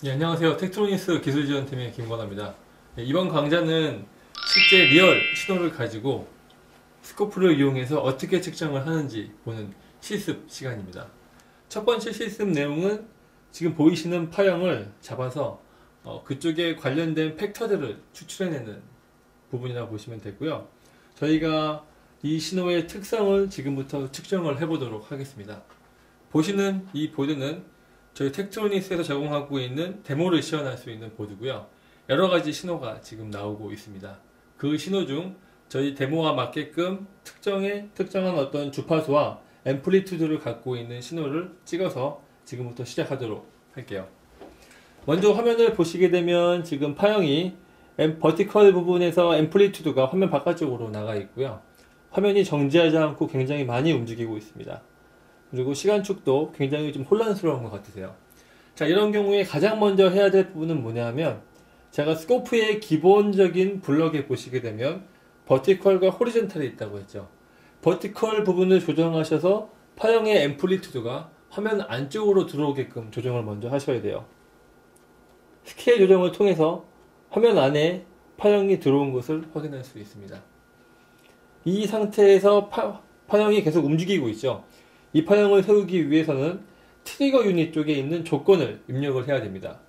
네, 안녕하세요. 텍트로니스 기술지원팀의 김건아입니다. 네, 이번 강좌는 실제 리얼 신호를 가지고 스코프를 이용해서 어떻게 측정을 하는지 보는 실습 시간입니다. 첫 번째 실습 내용은 지금 보이시는 파형을 잡아서 그쪽에 관련된 팩터들을 추출해내는 부분이라고 보시면 되고요. 저희가 이 신호의 특성을 지금부터 측정을 해보도록 하겠습니다. 보시는 이 보드는 저희 텍트로닉스에서 제공하고 있는 데모를 시연할 수 있는 보드고요. 여러가지 신호가 지금 나오고 있습니다. 그 신호 중 저희 데모와 맞게끔 특정한 어떤 주파수와 앰플리튜드를 갖고 있는 신호를 찍어서 지금부터 시작하도록 할게요. 먼저 화면을 보시게 되면 지금 파형이 버티컬 부분에서 앰플리튜드가 화면 바깥쪽으로 나가 있고요. 화면이 정지하지 않고 굉장히 많이 움직이고 있습니다. 그리고 시간축도 굉장히 좀 혼란스러운 것 같으세요. 자, 이런 경우에 가장 먼저 해야 될 부분은 뭐냐 하면, 제가 스코프의 기본적인 블럭에 보시게 되면 버티컬과 호리젠탈이 있다고 했죠. 버티컬 부분을 조정하셔서 파형의 앰플리튜드가 화면 안쪽으로 들어오게끔 조정을 먼저 하셔야 돼요. 스케일 조정을 통해서 화면 안에 파형이 들어온 것을 확인할 수 있습니다. 이 상태에서 파형이 계속 움직이고 있죠. 이 파형을 세우기 위해서는 트리거 유닛 쪽에 있는 조건을 입력을 해야 됩니다.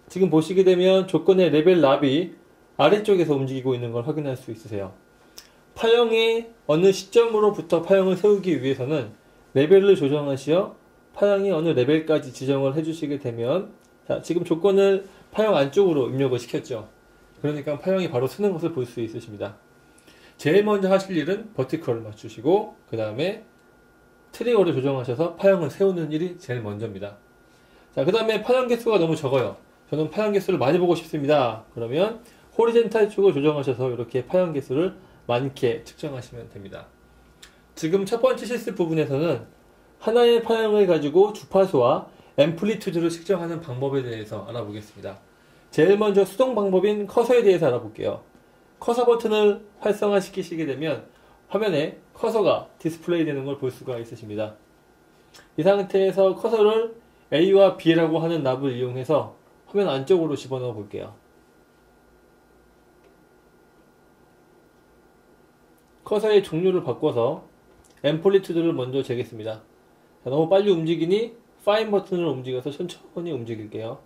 지금 보시게 되면 조건의 레벨 납이 아래쪽에서 움직이고 있는 걸 확인할 수 있으세요. 파형이 어느 시점으로부터 파형을 세우기 위해서는 레벨을 조정하시어 파형이 어느 레벨까지 지정을 해주시게 되면, 자, 지금 조건을 파형 안쪽으로 입력을 시켰죠. 그러니까 파형이 바로 쓰는 것을 볼 수 있으십니다. 제일 먼저 하실 일은 버티컬을 맞추시고 그 다음에 트리거를 조정하셔서 파형을 세우는 일이 제일 먼저입니다. 자, 그 다음에 파형 개수가 너무 적어요. 저는 파형 개수를 많이 보고 싶습니다. 그러면 호리젠탈 쪽을 조정하셔서 이렇게 파형 개수를 많게 측정하시면 됩니다. 지금 첫 번째 실습 부분에서는 하나의 파형을 가지고 주파수와 앰플리튜드를 측정하는 방법에 대해서 알아보겠습니다. 제일 먼저 수동 방법인 커서에 대해서 알아볼게요. 커서 버튼을 활성화시키시게 되면 화면에 커서가 디스플레이 되는 걸 볼 수가 있으십니다. 이 상태에서 커서를 A와 B라고 하는 납을 이용해서 화면 안쪽으로 집어넣어 볼게요. 커서의 종류를 바꿔서 앰플리튜드를 먼저 재겠습니다. 자, 너무 빨리 움직이니 파인 버튼을 움직여서 천천히 움직일게요.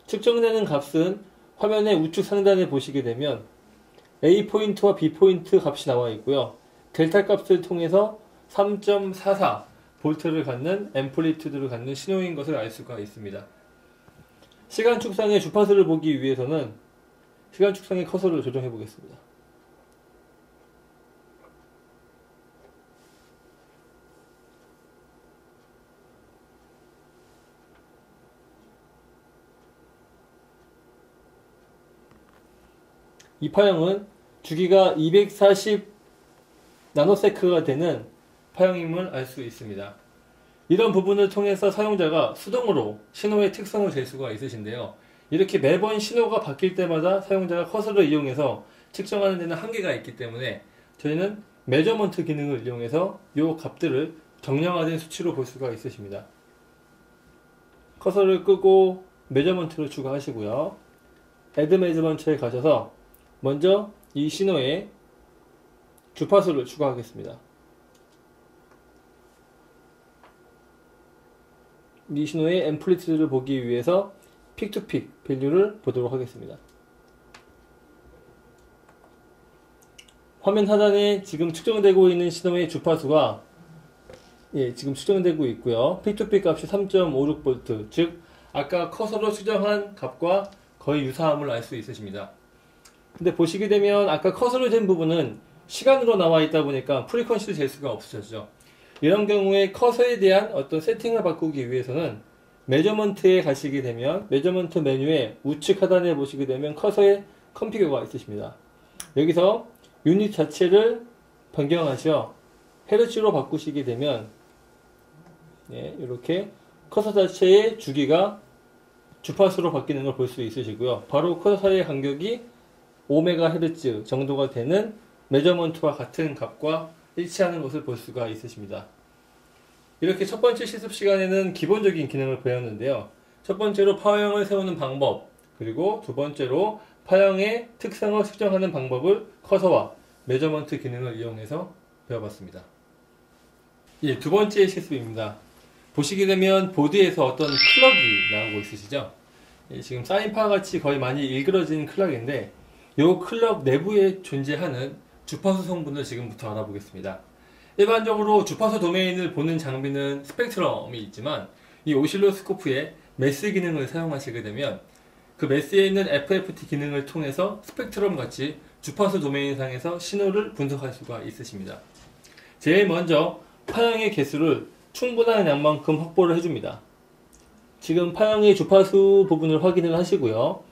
측정되는 gat은 화면의 우측 상단에 보시게 되면 A 포인트와 B 포인트 값이 나와 있고요. 델타 값을 통해서 3.44 볼트를 갖는 앰플리튜드를 갖는 신호인 것을 알 수가 있습니다. 시간 축상의 주파수를 보기 위해서는 시간 축상의 커서를 조정해 보겠습니다. 이 파형은 주기가 240 나노세크가 되는 파형임을 알 수 있습니다. 이런 부분을 통해서 사용자가 수동으로 신호의 특성을 잴 수가 있으신데요. 이렇게 매번 신호가 바뀔 때마다 사용자가 커서를 이용해서 측정하는 데는 한계가 있기 때문에 저희는 메저먼트 기능을 이용해서 이 값들을 정량화된 수치로 볼 수가 있으십니다. 커서를 끄고 메저먼트를 추가하시고요. 애드 메저먼트에 가셔서 먼저 이 신호에 주파수를 추가하겠습니다. 이 신호의 앰플리튜드를 보기 위해서 픽투픽 밸류를 보도록 하겠습니다. 화면 하단에 지금 측정되고 있는 신호의 주파수가 지금 측정되고 있고요. 픽투픽 값이 3.56V, 즉 아까 커서로 측정한 값과 거의 유사함을 알 수 있으십니다. 근데 보시게 되면 아까 커서로 잰 부분은 시간으로 나와 있다 보니까 프리퀀시를 잴 수가 없으셨죠. 이런 경우에 커서에 대한 어떤 세팅을 바꾸기 위해서는 메저먼트에 가시게 되면 메저먼트 메뉴의 우측 하단에 보시게 되면 커서의 컴피규어가 있으십니다. 여기서 유닛 자체를 변경하셔 헤르츠로 바꾸시게 되면 이렇게 커서 자체의 주기가 주파수로 바뀌는 걸 볼 수 있으시고요. 바로 커서의 간격이 5MHz 정도가 되는 메저먼트와 같은 값과 일치하는 것을 볼 수가 있으십니다. 이렇게 첫 번째 실습 시간에는 기본적인 기능을 배웠는데요. 첫 번째로 파형을 세우는 방법, 그리고 두 번째로 파형의 특성을 측정하는 방법을 커서와 메저먼트 기능을 이용해서 배워봤습니다. 예, 두 번째 실습입니다. 보시게 되면 보드에서 어떤 클럭이 나오고 있으시죠? 예, 지금 사인파와 같이 거의 많이 일그러진 클럭인데 이 클럭 내부에 존재하는 주파수 성분을 지금부터 알아보겠습니다. 일반적으로 주파수 도메인을 보는 장비는 스펙트럼이 있지만 이 오실로스코프에 매스 기능을 사용하시게 되면 그 매스에 있는 FFT 기능을 통해서 스펙트럼 같이 주파수 도메인 상에서 신호를 분석할 수가 있으십니다. 제일 먼저 파형의 개수를 충분한 양만큼 확보를 해줍니다. 지금 파형의 주파수 부분을 확인을 하시고요.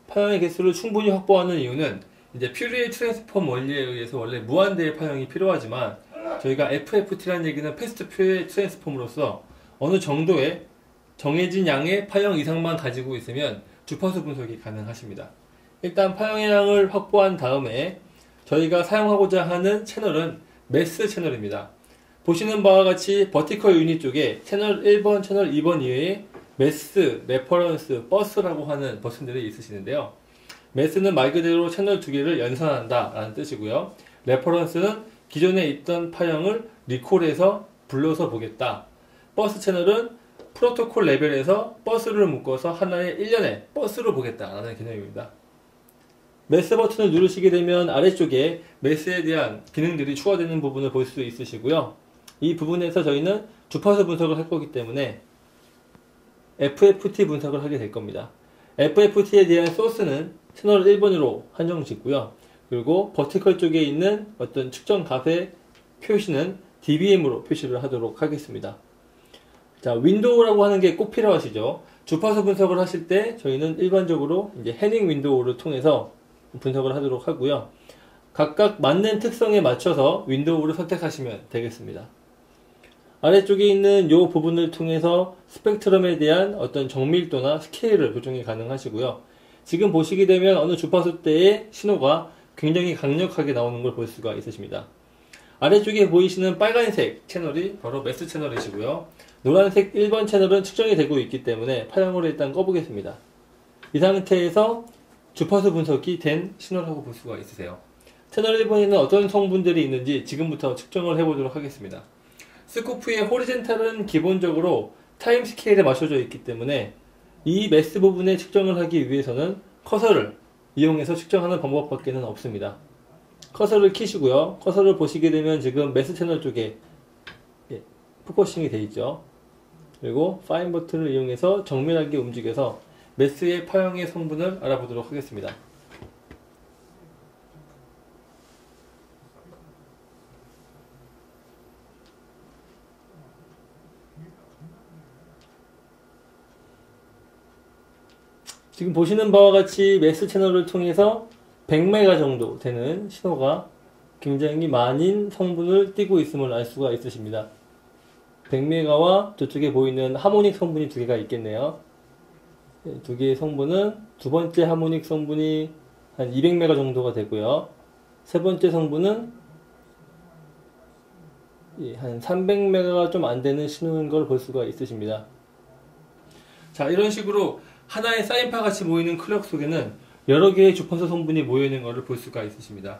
파형의 개수를 충분히 확보하는 이유는 이제 퓨리에 트랜스폼 원리에 의해서 원래 무한대의 파형이 필요하지만 저희가 FFT라는 얘기는 패스트 퓨리에 트랜스폼으로서 어느 정도의 정해진 양의 파형 이상만 가지고 있으면 주파수 분석이 가능하십니다. 일단 파형의 양을 확보한 다음에 저희가 사용하고자 하는 채널은 매스 채널입니다. 보시는 바와 같이 버티컬 유닛 쪽에 채널 1번, 채널 2번 이외에 매스, 레퍼런스, 버스라고 하는 버튼들이 있으시는데요. 매스는 말 그대로 채널 두 개를 연산한다 라는 뜻이고요. 레퍼런스는 기존에 있던 파형을 리콜해서 불러서 보겠다. 버스 채널은 프로토콜 레벨에서 버스를 묶어서 하나의 일련의 버스로 보겠다 라는 개념입니다. 매스 버튼을 누르시게 되면 아래쪽에 매스에 대한 기능들이 추가되는 부분을 볼 수 있으시고요. 이 부분에서 저희는 주파수 분석을 할 거기 때문에 FFT 분석을 하게 될 겁니다. FFT에 대한 소스는 채널 1번으로 한정 짓고요. 그리고 버티컬 쪽에 있는 어떤 측정 값의 표시는 dBm으로 표시를 하도록 하겠습니다. 자, 윈도우라고 하는 게 꼭 필요하시죠. 주파수 분석을 하실 때 저희는 일반적으로 이제 해닝 윈도우를 통해서 분석을 하도록 하고요. 각각 맞는 특성에 맞춰서 윈도우를 선택하시면 되겠습니다. 아래쪽에 있는 이 부분을 통해서 스펙트럼에 대한 어떤 정밀도나 스케일을 조정이 가능하시고요. 지금 보시게 되면 어느 주파수대의 신호가 굉장히 강력하게 나오는 걸 볼 수가 있으십니다. 아래쪽에 보이시는 빨간색 채널이 바로 매스 채널이시고요. 노란색 1번 채널은 측정이 되고 있기 때문에 파형으로 일단 꺼보겠습니다. 이 상태에서 주파수 분석이 된 신호라고 볼 수가 있으세요. 채널 1번에는 어떤 성분들이 있는지 지금부터 측정을 해보도록 하겠습니다. 스코프의 호리젠탈은 기본적으로 타임 스케일에 맞춰져 있기 때문에 이 매스 부분의 측정을 하기 위해서는 커서를 이용해서 측정하는 방법밖에 없습니다. 커서를 키시고요. 커서를 보시게 되면 지금 매스 채널 쪽에 포커싱이 되어 있죠. 그리고 파인 버튼을 이용해서 정밀하게 움직여서 매스의 파형의 성분을 알아보도록 하겠습니다. 지금 보시는 바와 같이 매스 채널을 통해서 100메가 정도 되는 신호가 굉장히 많은 성분을 띠고 있음을 알 수가 있으십니다. 100메가와 저쪽에 보이는 하모닉 성분이 두 개가 있겠네요. 두 개의 성분은 두 번째 하모닉 성분이 한 200메가 정도가 되고요. 세 번째 성분은 한 300메가가 좀 안 되는 신호인 걸 볼 수가 있으십니다. 자, 이런 식으로 하나의 사인파 같이 모이는 클럭 속에는 여러 개의 주파수 성분이 모여있는 것을 볼 수가 있으십니다.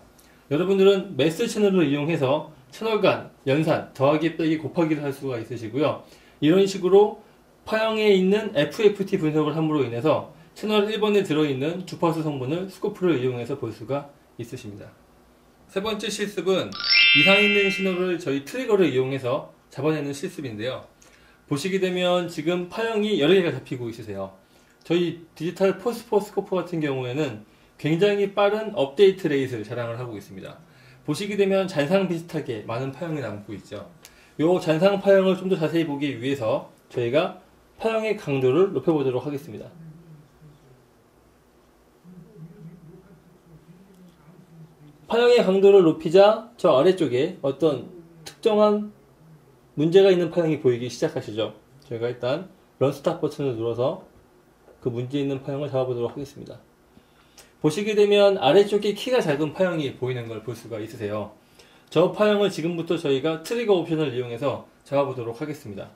여러분들은 매스 채널을 이용해서 채널 간 연산, 더하기, 빼기, 곱하기를 할 수가 있으시고요. 이런 식으로 파형에 있는 FFT 분석을 함으로 인해서 채널 1번에 들어있는 주파수 성분을 스코프를 이용해서 볼 수가 있으십니다. 세 번째 실습은 이상 있는 신호를 저희 트리거를 이용해서 잡아내는 실습인데요. 보시게 되면 지금 파형이 여러 개가 잡히고 있으세요. 저희 디지털 포스포 스코프 같은 경우에는 굉장히 빠른 업데이트 레이트를 자랑을 하고 있습니다. 보시게 되면 잔상 비슷하게 많은 파형이 남고 있죠. 이 잔상 파형을 좀 더 자세히 보기 위해서 저희가 파형의 강도를 높여보도록 하겠습니다. 파형의 강도를 높이자 저 아래쪽에 어떤 특정한 문제가 있는 파형이 보이기 시작하시죠. 저희가 일단 런스탑 버튼을 눌러서 그 문제 있는 파형을 잡아보도록 하겠습니다. 보시게 되면 아래쪽에 키가 작은 파형이 보이는 걸 볼 수가 있으세요. 저 파형을 지금부터 저희가 트리거 옵션을 이용해서 잡아보도록 하겠습니다.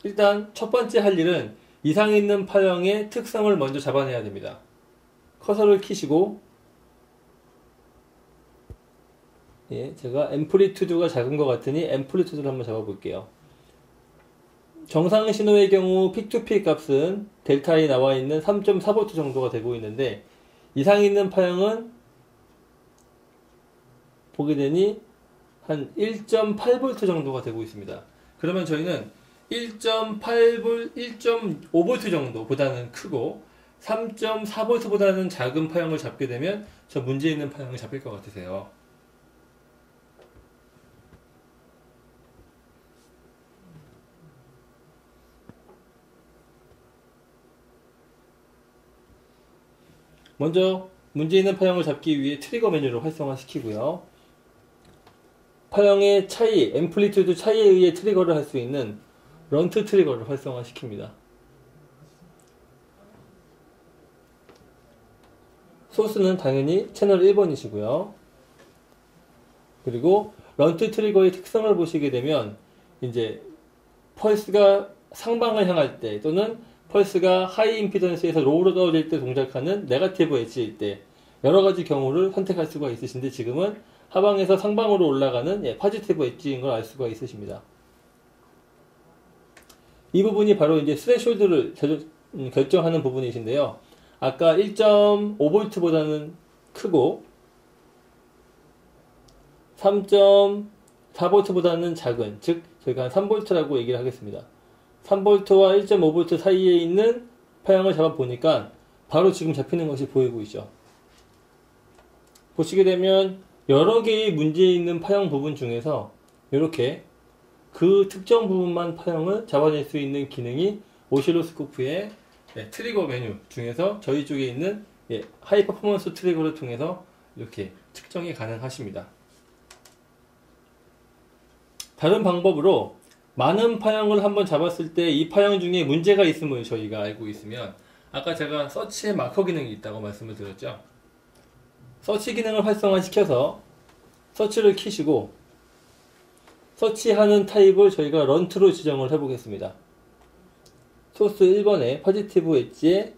일단 첫 번째 할 일은 이상 있는 파형의 특성을 먼저 잡아내야 됩니다. 커서를 키시고, 제가 앰플리튜드가 작은 것 같으니 앰플리튜드를 한번 잡아볼게요. 정상 신호의 경우 픽투픽 값은 델타에 나와 있는 3.4V 정도가 되고 있는데, 이상 있는 파형은 보게 되니 한 1.8V 정도가 되고 있습니다. 그러면 저희는 1.5V 정도보다는 크고 3.4V보다는 작은 파형을 잡게 되면 저 문제 있는 파형을 잡힐 것 같으세요. 먼저 문제 있는 파형을 잡기 위해 트리거 메뉴를 활성화시키고요. 파형의 차이, 앰플리튜드 차이에 의해 트리거를 할 수 있는 런트 트리거를 활성화시킵니다. 소스는 당연히 채널 1번이시고요. 그리고 런트 트리거의 특성을 보시게 되면 이제 펄스가 상방을 향할 때 또는 펄스가 하이 임피던스에서 로우로 떨어질 때 동작하는 네거티브 엣지일 때 여러가지 경우를 선택할 수가 있으신데, 지금은 하방에서 상방으로 올라가는 포지티브 엣지인 걸 알 수가 있으십니다. 이 부분이 바로 이제 스레숄드를 결정하는 부분이신데요. 아까 1.5V보다는 크고 3.4V보다는 작은, 즉 저희가 한 3V라고 얘기를 하겠습니다. 3V와 1.5V 사이에 있는 파형을 잡아보니까 바로 지금 잡히는 것이 보이고 있죠. 보시게 되면 여러 개의 문제 있는 파형 부분 중에서 이렇게 그 특정 부분만 파형을 잡아낼 수 있는 기능이 오실로스코프의 트리거 메뉴 중에서 저희 쪽에 있는 하이 퍼포먼스 트리거를 통해서 이렇게 측정이 가능하십니다. 다른 방법으로 많은 파형을 한번 잡았을 때 이 파형 중에 문제가 있음을 저희가 알고 있으면, 아까 제가 서치에 마커 기능이 있다고 말씀을 드렸죠. 서치 기능을 활성화시켜서 서치를 키시고 서치하는 타입을 저희가 런트로 지정을 해보겠습니다. 소스 1번에 포지티브 엣지의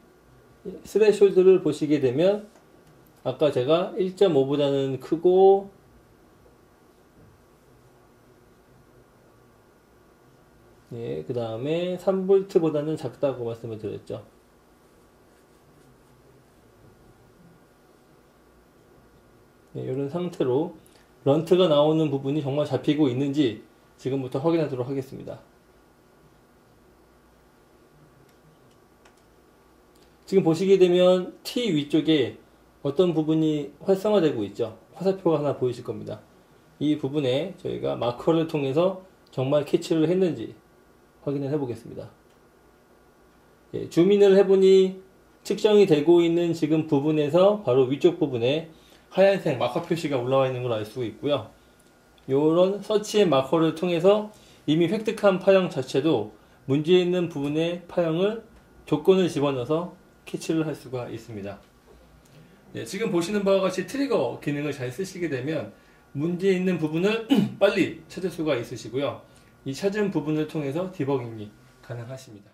스레숄드를 보시게 되면 아까 제가 1.5보다는 크고 그 다음에 3V보다는 작다고 말씀을 드렸죠. 이런 상태로 런트가 나오는 부분이 정말 잡히고 있는지 지금부터 확인하도록 하겠습니다. 지금 보시게 되면 T 위쪽에 어떤 부분이 활성화되고 있죠. 화살표가 하나 보이실 겁니다. 이 부분에 저희가 마커를 통해서 정말 캐치를 했는지 확인을 해보겠습니다. 줌인을 해보니 측정이 되고 있는 지금 부분에서 바로 위쪽 부분에 하얀색 마커 표시가 올라와 있는 걸 알 수 있고요. 이런 서치의 마커를 통해서 이미 획득한 파형 자체도 문제 있는 부분의 파형을 조건을 집어넣어서 캐치를 할 수가 있습니다. 지금 보시는 바와 같이 트리거 기능을 잘 쓰시게 되면 문제 있는 부분을 빨리 찾을 수가 있으시고요. 이 찾은 부분을 통해서 디버깅이 가능하십니다.